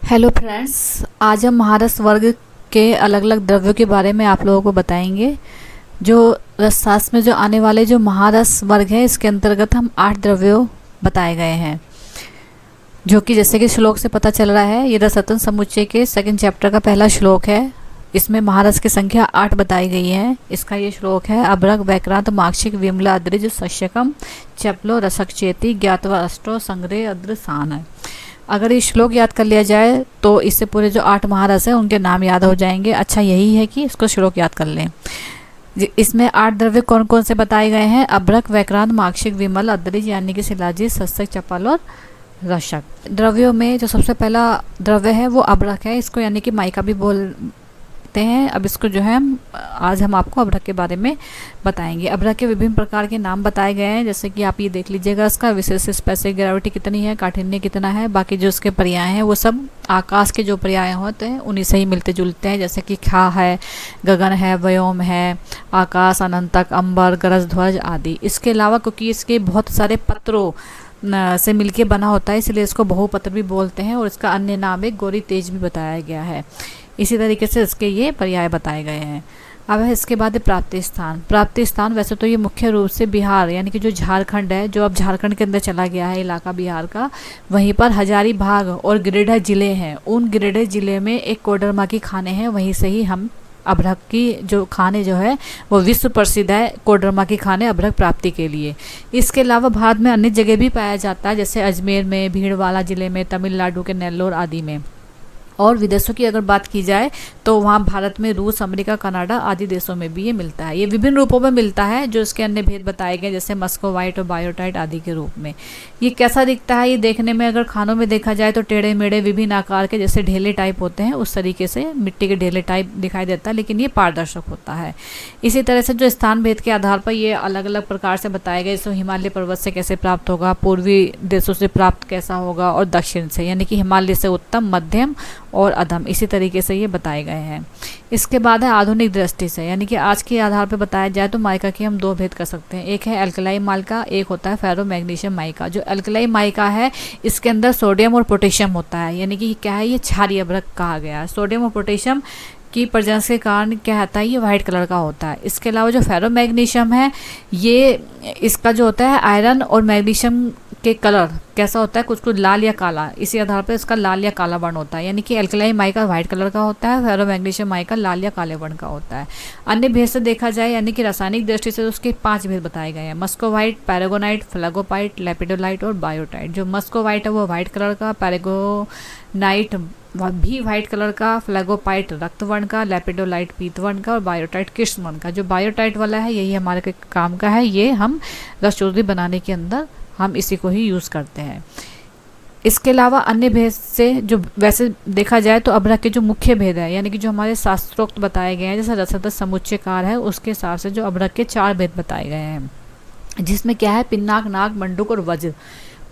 Hello friends, आज हम महारस वर्ग के अलग अलग द्रव्यों के बारे में आप लोगों को बताएंगे। जो रसशास्त्र में जो आने वाले जो महारस वर्ग है, इसके अंतर्गत हम 8 द्रव्यों बताए गए हैं, जो कि जैसे कि श्लोक से पता चल रहा है, ये रसरत्न समुच्चय के सेकंड चैप्टर का पहला श्लोक है। इसमें महारस की संख्या 8 बताई गई है। इसका ये श्लोक है, अभ्रक वैक्रांत माक्षिक विमला अद्रिज शस्यकम चपलो रसक चेती ज्ञातवा अष्टो संग्रह अद्रसान। अगर ये श्लोक याद कर लिया जाए तो इससे पूरे जो 8 महारस हैं उनके नाम याद हो जाएंगे। अच्छा यही है कि इसको श्लोक याद कर लें। इसमें 8 द्रव्य कौन कौन से बताए गए हैं? अभ्रक वैक्रांत माक्षिक विमल अद्रिज यानी कि शिलाजित शस्यक चपल और रशक। द्रव्यों में जो सबसे पहला द्रव्य है वो अभ्रक है। इसको यानी कि माइका भी बोलते हैं। अब इसको जो है आज हम आपको अभ्रक के बारे में बताएंगे। अभ्रक के विभिन्न प्रकार के नाम बताए गए हैं, जैसे कि आप ये देख लीजिएगा, इसका विशेष स्पेसिफिक ग्रेविटी कितनी है, काठिन्य कितना है। बाकी जो उसके पर्याय हैं वो सब आकाश के जो पर्याय होते हैं उन्हीं से ही मिलते जुलते हैं, जैसे कि खा है, गगन है, व्योम है, आकाश, अनंतक, अंबर, गरज, ध्वज आदि। इसके अलावा क्योंकि इसके बहुत सारे पत्रों से मिलके बना होता है, इसलिए इसको बहुपत्र भी बोलते हैं और इसका अन्य नाम एक गौरी तेज भी बताया गया है। इसी तरीके से इसके ये पर्याय बताए गए हैं। अब है इसके बाद प्राप्ति स्थान। प्राप्ति स्थान वैसे तो ये मुख्य रूप से बिहार यानी कि जो झारखंड है, जो अब झारखंड के अंदर चला गया है इलाका बिहार का, वहीं पर हजारीबाग और गिरिडीह जिले हैं। उन गिरिडीह जिले में एक कोडरमा की खाने हैं, वहीं से ही हम अभ्रक की जो खाने जो है वो विश्व प्रसिद्ध है, कोडरमा की खाने अभ्रक प्राप्ति के लिए। इसके अलावा भारत में अन्य जगह भी पाया जाता है, जैसे अजमेर में, भीलवाड़ा जिले में, तमिलनाडु के नेल्लोर आदि में। और विदेशों की अगर बात की जाए तो वहाँ भारत में रूस, अमेरिका, कनाडा आदि देशों में भी ये मिलता है। ये विभिन्न रूपों में मिलता है, जो इसके अन्य भेद बताए गए, जैसे मस्कोवाइट और बायोटाइट आदि के रूप में। ये कैसा दिखता है? ये देखने में अगर खानों में देखा जाए तो टेढ़े मेढ़े विभिन्न आकार के, जैसे ढेले टाइप होते हैं, उस तरीके से मिट्टी के ढेले टाइप दिखाई देता है, लेकिन ये पारदर्शक होता है। इसी तरह से जो स्थान भेद के आधार पर ये अलग अलग प्रकार से बताए गए, जैसे हिमालय पर्वत से कैसे प्राप्त होगा, पूर्वी देशों से प्राप्त कैसा होगा, और दक्षिण से यानी कि हिमालय से उत्तम, मध्यम और अधम, इसी तरीके से ये बताए गए हैं। इसके बाद है आधुनिक दृष्टि से, यानी कि आज के आधार पर बताया जाए तो माइका के हम 2 भेद कर सकते हैं। एक है अल्कलाई माइका, एक होता है फेरो मैग्नीशियम माइका। जो अल्कलाई माइका है इसके अंदर सोडियम और पोटेशियम होता है, यानी कि क्या है, ये क्षारीय अभ्रक कहा गया है। सोडियम और पोटेशियम की प्रजेंस के कारण क्या होता है, ये वाइट कलर का होता है। इसके अलावा जो फेरो मैग्नीशियम है, ये इसका जो होता है आयरन और मैग्नीशियम के कलर कैसा होता है, कुछ कुछ लाल या काला, इसी आधार पर इसका लाल या काला वर्ण होता है। यानी कि अल्कलाई माइका व्हाइट कलर का होता है, फेरो मैग्नीशियम माइका लाल या काले वर्ण का होता है। अन्य भेद से देखा जाए यानी कि रासायनिक दृष्टि से उसके 5 भेद बताए गए हैं: मस्कोवाइट, पैरागोनाइट, फ्लैगोपाइट, लेपिडोलाइट और बायोटाइट। जो मस्कोवाइट है वो व्हाइट कलर का, पैरागोनाइट भी व्हाइट कलर का, फ्लैगोपाइट रक्त वर्ण का, लेपिडोलाइट पीत वर्ण का और बायोटाइट कृष्ण वर्ण का। जो बायोटाइट वाला है यही हमारे काम का है, ये हम रसचूर्णी बनाने के अंदर हम इसी को ही यूज़ करते हैं। इसके अलावा अन्य भेद से जो वैसे देखा जाए तो अभ्रक के जो मुख्य भेद है, यानी कि जो हमारे शास्त्रोक्त बताए गए हैं, जैसे रसरत्न समुच्चयकार है, उसके हिसाब से जो अभ्रक के 4 भेद बताए गए हैं, जिसमें क्या है, पिन्नाक, नाग, मंडूक और वज्र।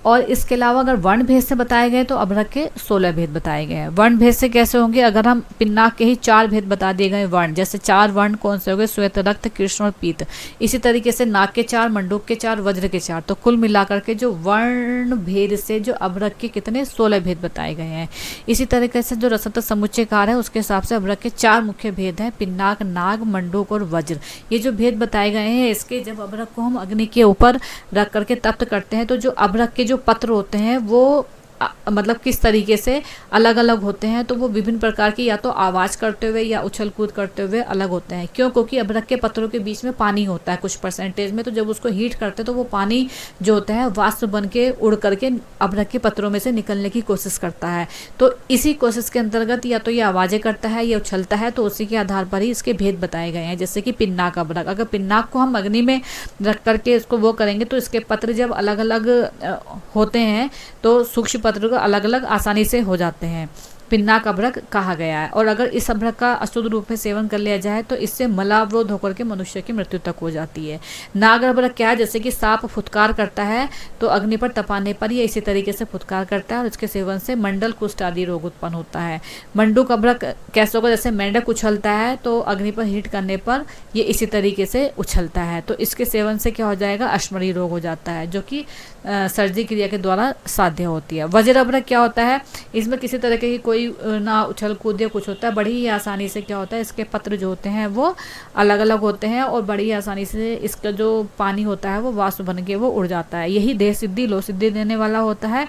और इसके अलावा अगर वर्ण भेद से बताए गए तो अभ्रक के 16 भेद बताए गए हैं। वर्ण भेद से कैसे होंगे? अगर हम पिन्नाक के ही 4 भेद बता दिए गए वर्ण, जैसे 4 वर्ण कौन से हो गए, श्वेत, रक्त, कृष्ण और पीत। इसी तरीके से नाग के 4, मंडूक के 4, वज्र के 4, तो कुल मिलाकर के जो वर्ण भेद से जो अभ्रक के कितने 16 भेद बताए गए हैं। इसी तरीके से जो रसरत्न समुच्चयकार है उसके हिसाब से अभ्रक के 4 मुख्य भेद हैं: पिन्नाक, नाग, मंडूक और वज्र। ये जो भेद बताए गए हैं, इसके जब अभ्रक को हम अग्नि के ऊपर रख करके तप्त करते हैं तो जो अभ्रक के जो पत्र होते हैं वो मतलब किस तरीके से अलग अलग होते हैं, तो वो विभिन्न प्रकार की या तो आवाज़ करते हुए या उछल कूद करते हुए अलग होते हैं। क्यों? क्योंकि अभ्रक के पत्रों के बीच में पानी होता है कुछ परसेंटेज में, तो जब उसको हीट करते हैं तो वो पानी जो होता है वाष्प बन के उड़ करके अभ्रक के पत्रों में से निकलने की कोशिश करता है। तो इसी कोशिश के अंतर्गत या तो ये आवाज़ें करता है या उछलता है, तो उसी के आधार पर ही इसके भेद बताए गए हैं। जैसे कि पिन्नाक अभ्रक, अगर पिन्नाक को हम अग्नि में रख करके इसको वो करेंगे तो इसके पत्र जब अलग अलग होते हैं तो सूक्ष्म पत्र को अलग अलग आसानी से हो जाते हैं, पिन्नाक अभ्रक कहा गया है। और अगर इस अभ्रक का अशुद्ध रूप में सेवन कर लिया जाए तो इससे मलावरोध होकर के मनुष्य की मृत्यु तक हो जाती है। नाग अभ्रक क्या है? जैसे कि सांप फुटकार करता है तो अग्नि पर तपाने पर ये इसी तरीके से फुटकार करता है और इसके सेवन से मंडल कुष्ठ आदि रोग उत्पन्न होता है। मंडूक अभ्रक कैसे होगा? जैसे मेंढक उछलता है तो अग्नि पर हीट करने पर ये इसी तरीके से उछलता है, तो इसके सेवन से क्या हो जाएगा? अश्मरी रोग हो जाता है, जो कि सर्जरी क्रिया के द्वारा साध्य होती है। वज्र अभ्रक क्या होता है? इसमें किसी तरह की कोई कोई ना उछल कूद या कुछ होता है, बड़ी ही आसानी से क्या होता है इसके पत्र जो होते हैं वो अलग अलग होते हैं और बड़ी आसानी से इसका जो पानी होता है वो वाष्प बन के वो उड़ जाता है। यही देह सिद्धि लो सिद्धि देने वाला होता है,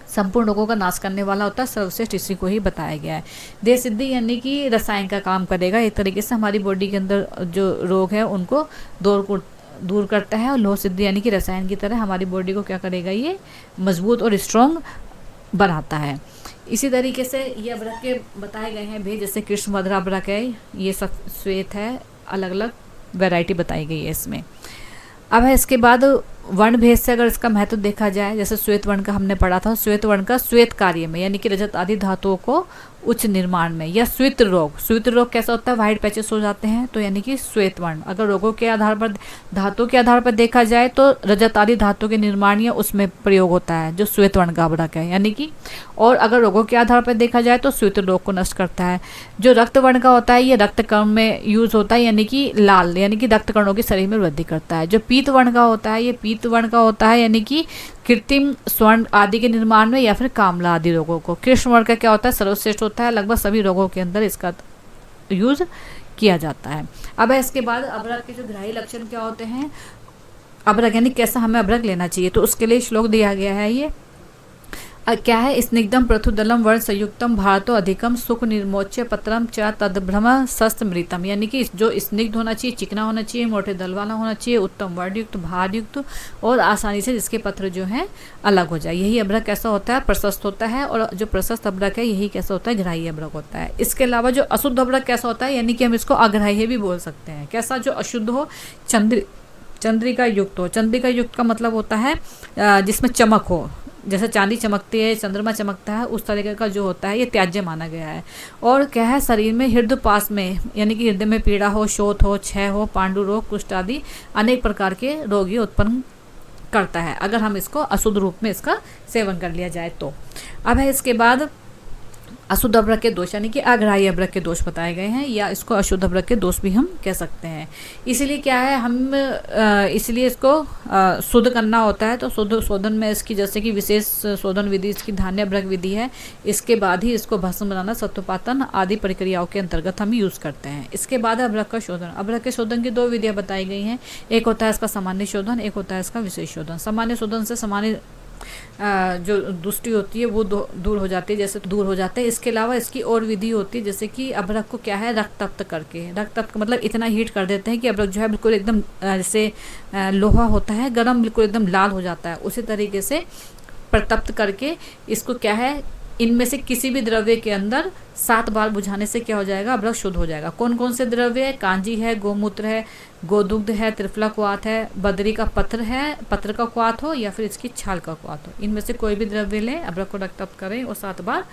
संपूर्ण रोगों का नाश करने वाला होता है, सर्वश्रेष्ठ इसी को ही बताया गया है। देह सिद्धि यानी कि रसायन का काम करेगा, एक तरीके से हमारी बॉडी के अंदर जो रोग है उनको दूर करता है। और लोह सिद्धि यानी कि रसायन की तरह हमारी बॉडी को क्या करेगा, ये मजबूत और स्ट्रॉन्ग बनाता है। इसी तरीके से ये अभ्रक के बताए गए हैं भेद, जैसे कृष्ण मधुरा अभ्रक है, ये सब श्वेत है, अलग अलग वैरायटी बताई गई है इसमें। अब है इसके बाद वर्ण भेद से अगर इसका महत्व देखा जाए, जैसे श्वेत वर्ण का हमने पढ़ा था, श्वेत वर्ण का श्वेत कार्य में यानी कि रजत आदि धातुओं को उच्च निर्माण में, या श्वेत रोग कैसा होता है, व्हाइट पैचेस हो जाते हैं, तो यानी कि श्वेत वर्ण। अगर रोगों के आधार पर धातु के आधार पर देखा जाए तो रजत आदि धातु के निर्माण या उसमें प्रयोग होता है जो श्वेत वर्ण का अभ्रक है यानी कि। और अगर रोगों के आधार पर देखा जाए तो श्वेत रोग को नष्ट करता है। जो रक्त वर्ण का होता है ये रक्त कण में यूज होता है यानी कि लाल, यानी कि रक्त कणों की शरीर में वृद्धि करता है। जो पीत वर्ण का होता है ये पीत वर्ण का होता है यानी कि कृत्रिम स्वर्ण आदि के निर्माण में या फिर कामला आदि रोगों को। कृष्ण वर्ण का क्या होता है, सर्वश्रेष्ठ होता है, लगभग सभी रोगों के अंदर इसका यूज किया जाता है। अब है इसके बाद अभ्रक के जो ग्राही लक्षण क्या होते हैं, अभ्रक यानी कैसा हमें अभ्रक लेना चाहिए, तो उसके लिए श्लोक दिया गया है। ये क्या है, स्निग्धम पृथुदलम वर्ण संयुक्तम भारतो अधिकम सुख निर्मोच्य पत्रम च तद्भ्रम सस्त मृतम, यानी कि जो स्निग्ध होना चाहिए, चिकना होना चाहिए, मोटे दल वाला होना चाहिए, उत्तम वर्णयुक्त भारयुक्त और आसानी से जिसके पत्र जो हैं अलग हो जाए, यही अभ्रक कैसा होता है, प्रशस्त होता है। और जो प्रशस्त अभ्रक है यही कैसा होता है, ग्राही अभ्रक होता है। इसके अलावा जो अशुद्ध अभ्रक कैसा होता है, यानी कि हम इसको अग्राह्य भी बोल सकते हैं। कैसा, जो अशुद्ध हो, चंद्रिका युक्त हो। चंद्रिका युक्त का मतलब होता है जिसमें चमक हो, जैसे चांदी चमकती है, चंद्रमा चमकता है, उस तरीके का जो होता है ये त्याज्य माना गया है। और क्या है, शरीर में हृदय पास में यानी कि हृदय में पीड़ा हो, शोथ हो, क्षय हो, पांडु रोग, कुष्ठ आदि अनेक प्रकार के रोग ये उत्पन्न करता है अगर हम इसको अशुद्ध रूप में इसका सेवन कर लिया जाए तो। अब है इसके बाद अशुद्ध अभ्रक के दोष यानी कि अग्राह्य अभ्रक के दोष बताए गए हैं, या इसको अशुद्ध अभ्रक के दोष भी हम कह सकते हैं। इसीलिए क्या है, हम इसलिए इसको शुद्ध करना होता है। तो शुद्ध शोधन में इसकी जैसे कि विशेष शोधन विधि इसकी धान्य अभ्रक विधि है, इसके बाद ही इसको भस्म बनाना, सत्वपातन आदि प्रक्रियाओं के अंतर्गत हम यूज़ करते हैं। इसके बाद अभ्रक का शोधन। अभ्रक के शोधन की दो विधियाँ बताई गई हैं, एक होता है इसका सामान्य शोधन, एक होता है इसका विशेष शोधन। सामान्य शोधन से सामान्य जो दुष्टि होती है वो दूर हो जाती है, जैसे दूर हो जाते हैं। इसके अलावा इसकी और विधि होती है, जैसे कि अभ्रक को क्या है, रक्त तप्त करके, रक्त तप्त मतलब इतना हीट कर देते हैं कि अभ्रक जो है बिल्कुल एकदम जैसे लोहा होता है गरम, बिल्कुल एकदम लाल हो जाता है, उसी तरीके से प्रतप्त करके इसको क्या है, इनमें से किसी भी द्रव्य के अंदर 7 बार बुझाने से क्या हो जाएगा, अभ्रक शुद्ध हो जाएगा। कौन कौन से द्रव्य है, कांजी है, गोमूत्र है, गोदुग्ध है, त्रिफला क्वाथ है, बदरी का पत्र है, पत्र का क्वाथ हो या फिर इसकी छाल का क्वाथ हो, इनमें से कोई भी द्रव्य लें, अभ्रक को रक्तप्त करें और 7 बार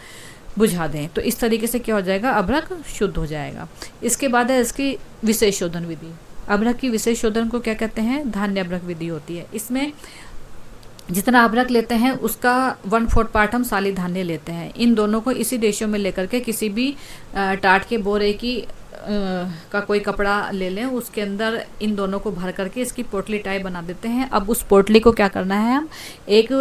बुझा दें, तो इस तरीके से क्या हो जाएगा, अभ्रक शुद्ध हो जाएगा। इसके बाद है इसकी विशेष शोधन विधि। अभ्रक की विशेष शोधन को क्या कहते हैं, धान्य अभ्रक विधि होती है। इसमें जितना अभ्रक लेते हैं उसका 1/4 पार्ट हम साली धान्य लेते हैं। इन दोनों को इसी रेशियो में लेकर के किसी भी टाट के बोरे की का कोई कपड़ा ले लें, उसके अंदर इन दोनों को भर करके इसकी पोटली टाइप बना देते हैं। अब उस पोटली को क्या करना है, हम एक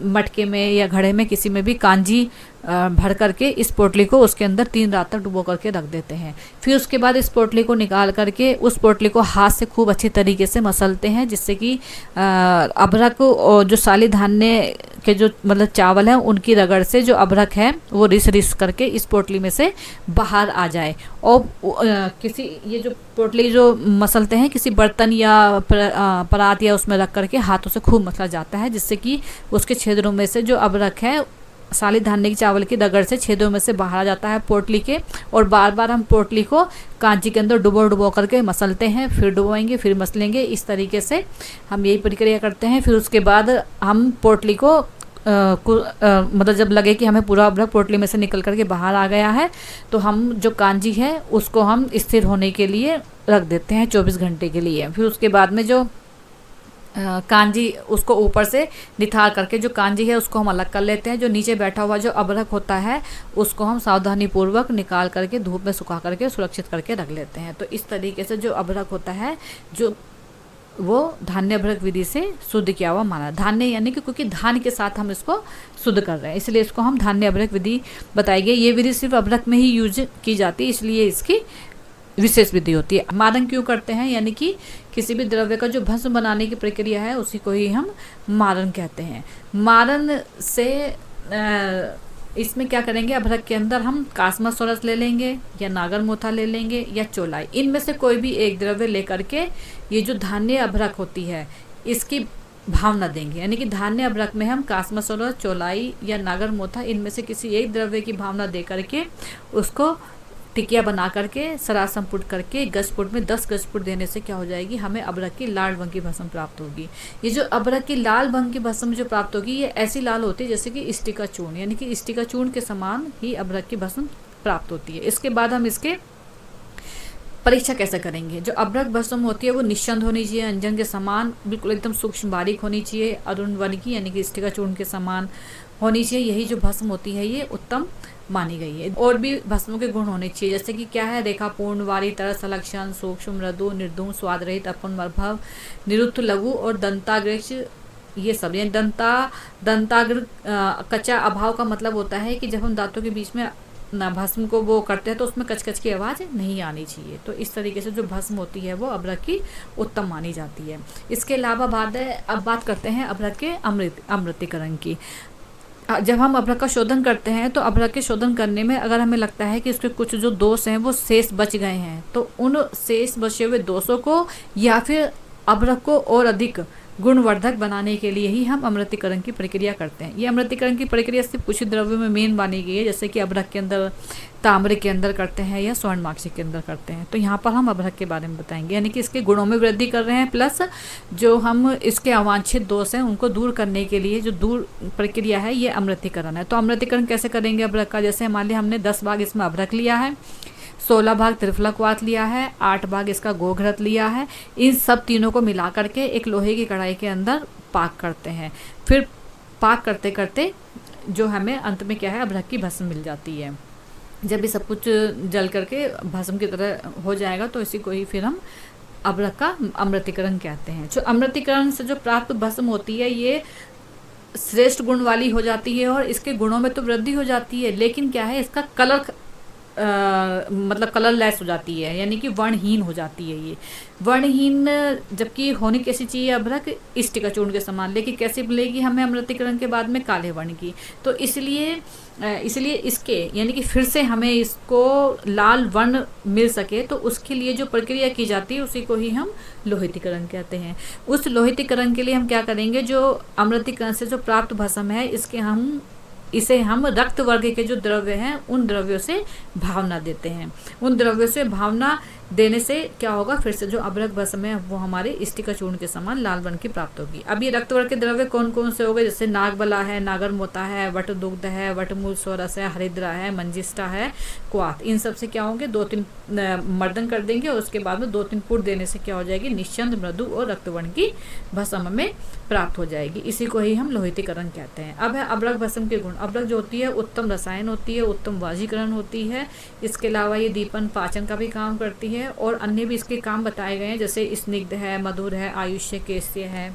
मटके में या घड़े में किसी में भी कांजी भर करके इस पोटली को उसके अंदर 3 रात तक डुबो करके रख देते हैं। फिर उसके बाद इस पोटली को निकाल करके उस पोटली को हाथ से खूब अच्छी तरीके से मसलते हैं, जिससे कि अभ्रक और जो साली धान्य के जो मतलब चावल हैं उनकी रगड़ से जो अभ्रक है वो रिस करके इस पोटली में से बाहर आ जाए। और किसी ये जो पोटली जो मसलते हैं किसी बर्तन या परात या उसमें रख करके हाथों से खूब मसला जाता है, जिससे कि उसके छेदों में से जो अभ्रक है साली धान्य की चावल की रगड़ से छेदों में से बाहर आ जाता है पोटली के। और बार बार हम पोटली को कांची के अंदअंदर डुबो करके मसलते हैं, फिर डुबोएंगे, फिर मसलेंगे, इस तरीके से हम यही प्रक्रिया करते हैं। फिर उसके बाद हम पोटली को मतलब जब लगे कि हमें पूरा अभ्रक पोटली में से निकल करके बाहर आ गया है, तो हम जो कांजी है उसको हम स्थिर होने के लिए रख देते हैं 24 घंटे के लिए। फिर उसके बाद में जो कांजी उसको ऊपर से निथार करके जो कांजी है उसको हम अलग कर लेते हैं। जो नीचे बैठा हुआ जो अभ्रक होता है उसको हम सावधानी पूर्वक निकाल करके धूप में सुखा करके सुरक्षित करके रख लेते हैं। तो इस तरीके से जो अभ्रक होता है जो वो धान्य अभ्रक विधि से शुद्ध किया हुआ माना। धान्य यानी कि क्योंकि धान के साथ हम इसको शुद्ध कर रहे हैं, इसलिए इसको हम धान्य अभ्रक विधि बताई गई। ये विधि सिर्फ अभ्रक में ही यूज की जाती है, इसलिए इसकी विशेष विधि होती है। मारन क्यों करते हैं, यानी कि किसी भी द्रव्य का जो भस्म बनाने की प्रक्रिया है उसी को ही हम मारन कहते हैं। मारन से इसमें क्या करेंगे, अभ्रक के अंदर हम कास्मसोरस ले लेंगे या नागरमोथा ले लेंगे या चोलाई, इनमें से कोई भी एक द्रव्य लेकर के ये जो धान्य अभ्रक होती है इसकी भावना देंगे। यानी कि धान्य अभ्रक में हम कास्मसोरस, चोलाई या नागरमोथा इनमें से किसी एक द्रव्य की भावना दे करके उसको टिकिया बना करके सरा संपुट करके गजपुट में 10 गजपुट देने से क्या हो जाएगी, हमें अभ्रक की लाल रंग की भस्म प्राप्त होगी। ये जो अभ्रक की लाल रंग की भस्म जो प्राप्त होगी ये ऐसी लाल होती है जैसे कि स्टिका चूर्ण, यानी कि स्टिका चूर्ण के समान ही अभ्रक की भस्म प्राप्त होती है। इसके बाद हम इसके परीक्षा कैसे करेंगे। जो अभ्रक भस्म होती है वो निश्चंद होनी चाहिए, अंजन के समान बिल्कुल एकदम सूक्ष्म बारीक होनी चाहिए, अरुण वर्ण की यानी कि स्टिका चूर्ण के समान होनी चाहिए। यही जो भस्म होती है ये उत्तम मानी गई है। और भी भस्मों के गुण होने चाहिए, जैसे कि क्या है, रेखा पूर्ण, वारी, तरस, अलक्षण, सूक्ष्म, मृदु, निर्धूम, स्वाद रहित, अपन मर्भव, निरुत्त, लघु और दंताग्रज, ये सब। यानी दंताग्र कच्चा अभाव का मतलब होता है कि जब हम दांतों के बीच में ना भस्म को वो करते हैं तो उसमें कच की आवाज़ नहीं आनी चाहिए। तो इस तरीके से जो भस्म होती है वो अभ्रक की उत्तम मानी जाती है। इसके अलावा अब बात करते हैं अभ्रक के अमृतीकरण की। जब हम अभ्रक का शोधन करते हैं तो अभ्रक के शोधन करने में अगर हमें लगता है कि उसके कुछ जो दोष हैं वो शेष बच गए हैं, तो उन शेष बचे हुए दोषों को या फिर अभ्रक को और अधिक गुणवर्धक बनाने के लिए ही हम अमृतीकरण की प्रक्रिया करते हैं। ये अमृतीकरण की प्रक्रिया सिर्फ कुछ द्रव्यों में मेन मानी गई है, जैसे कि अभ्रक के अंदर ताम्र के अंदर करते हैं या स्वर्णमाक्षी के अंदर करते हैं। तो यहाँ पर हम अभ्रक के बारे में बताएंगे, यानी कि इसके गुणों में वृद्धि कर रहे हैं, प्लस जो हम इसके अवांछित दोष हैं उनको दूर करने के लिए जो दूर प्रक्रिया है ये अमृतीकरण है। तो अमृतीकरण कैसे करेंगे अभ्रक का, जैसे मान लिया हमने 10 भाग इसमें अभ्रक लिया है, 16 भाग त्रिफलकवात लिया है, 8 भाग इसका गोघृत लिया है, इन सब तीनों को मिला करके एक लोहे की कढ़ाई के अंदर पाक करते हैं। फिर पाक करते करते जो हमें अंत में क्या है, अभ्रक की भस्म मिल जाती है। जब ये सब कुछ जल करके भस्म की तरह हो जाएगा तो इसी को ही फिर हम अभ्रक का अमृतीकरण कहते हैं। जो अमृतीकरण से जो प्राप्त भस्म होती है ये श्रेष्ठ गुण वाली हो जाती है और इसके गुणों में तो वृद्धि हो जाती है, लेकिन क्या है, इसका कलर मतलब कलरलेस हो जाती है, यानी कि वर्णहीन हो जाती है। ये वर्णहीन जबकि होनी कैसी चाहिए अभ्रक, स्टिका चूर्ण के समान, लेकिन कैसी मिलेगी हमें अमृतीकरण के बाद में, काले वर्ण की। तो इसलिए इसके यानी कि फिर से हमें इसको लाल वर्ण मिल सके तो उसके लिए जो प्रक्रिया की जाती है उसी को ही हम लोहितीकरण कहते हैं। उस लोहितीकरण के लिए हम क्या करेंगे, जो अमृतीकरण से जो प्राप्त भस्म है इसे हम रक्त वर्ग के जो द्रव्य हैं उन द्रव्यों से भावना देते हैं। उन द्रव्यों से भावना देने से क्या होगा, फिर से जो अभ्रक भस्म है वो हमारे स्टिका चूर्ण के समान लाल वर्ण की प्राप्त होगी। अब ये रक्त वर्ग के द्रव्य कौन कौन से हो गए, जैसे नागबला है, नागरमोता है, वटदुग्ध है, वटमूल सोरस है, हरिद्रा है, मंजिष्ठा है, क्वाथ। इन सब से क्या होंगे, 2-3 मर्दन कर देंगे और उसके बाद में 2-3 पुट देने से क्या हो जाएगी, निश्चंद, मृदु और रक्तवर्ण की भस्म में प्राप्त हो जाएगी। इसी को ही हम लोहितीकरण कहते हैं। अब है अभ्रक भस्म के गुण। अभ्रक जो होती है उत्तम रसायन होती है, उत्तम वाजीकरण होती है। इसके अलावा ये दीपन पाचन का भी काम करती है और अन्य भी इसके काम बताए गए हैं, जैसे स्निग्ध है, मधुर है, आयुष्य केस्य है,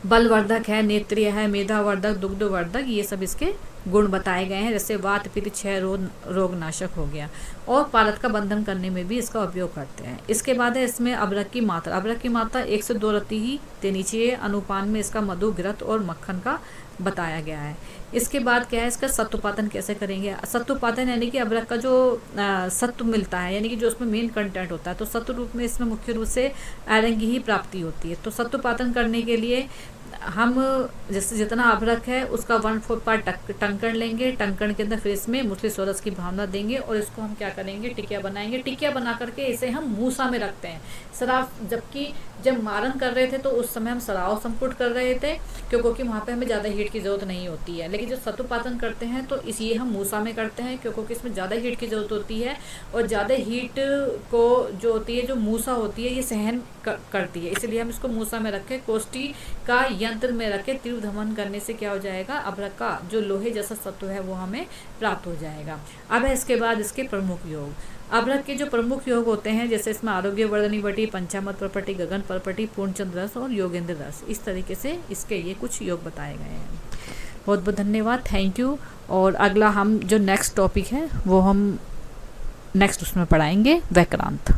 बलवर्धक है, नेत्रीय है, मेधावर्धक, दुग्धवर्धक, ये सब इसके गुण बताए गए हैं। जैसे वात, पित्त, क्षय रोग नाशक हो गया। और पारद का बंधन करने में भी इसका उपयोग करते हैं। इसके बाद है इसमें अभ्रक की मात्रा। अभ्रक की मात्रा 1 से 2 रत्ती ही देनी चाहिए। अनुपान में इसका मधु, घृत और मक्खन का बताया गया है। इसके बाद क्या है, इसका सत्वपातन कैसे करेंगे। सत्वपातन यानी कि अभ्रक का जो सत्व मिलता है, यानी कि जो उसमें मेन कंटेंट होता है, तो सत्व रूप में इसमें मुख्य रूप से आयरन की ही प्राप्ति होती है। तो सत्वपातन करने के लिए हम जैसे जितना अभ्रक है उसका 1/4 पार्ट टंकण लेंगे। टंकण के अंदर फिर इसमें मुसली सोरस की भावना देंगे और इसको हम क्या करेंगे, टिकिया बनाएंगे। टिकिया बना करके इसे हम मूसा में रखते हैं। सराव, जबकि जब मारन कर रहे थे तो उस समय हम सराव संपुट कर रहे थे क्योंकि वहाँ पे हमें ज़्यादा हीट की ज़रूरत नहीं होती है। लेकिन जब सत्वपातन करते हैं तो इसलिए हम मूसा में करते हैं क्योंकि इसमें ज़्यादा हीट की ज़रूरत होती है और ज़्यादा हीट को जो होती है, जो मूसा होती है, ये सहन करती है, इसलिए हम इसको मूसा में रखें। कोष्ठी का यंत्र में रखे तीव्र धमन करने से क्या हो जाएगा, अभ्रक का जो लोहे जैसा सत्व है वो हमें प्राप्त हो जाएगा। अब है इसके बाद इसके प्रमुख योग। अभ्रक के जो प्रमुख योग होते हैं, जैसे इसमें आरोग्य वर्धनी वटी, पंचामत परपटी, गगन परपटी, पूर्णचंद्र रस और योगेंद्र रस, इस तरीके से इसके ये कुछ योग बताए गए हैं। बहुत बहुत धन्यवाद, थैंक यू। और अगला हम जो नेक्स्ट टॉपिक है वो हम नेक्स्ट उसमें पढ़ाएंगे व्याकरणांत।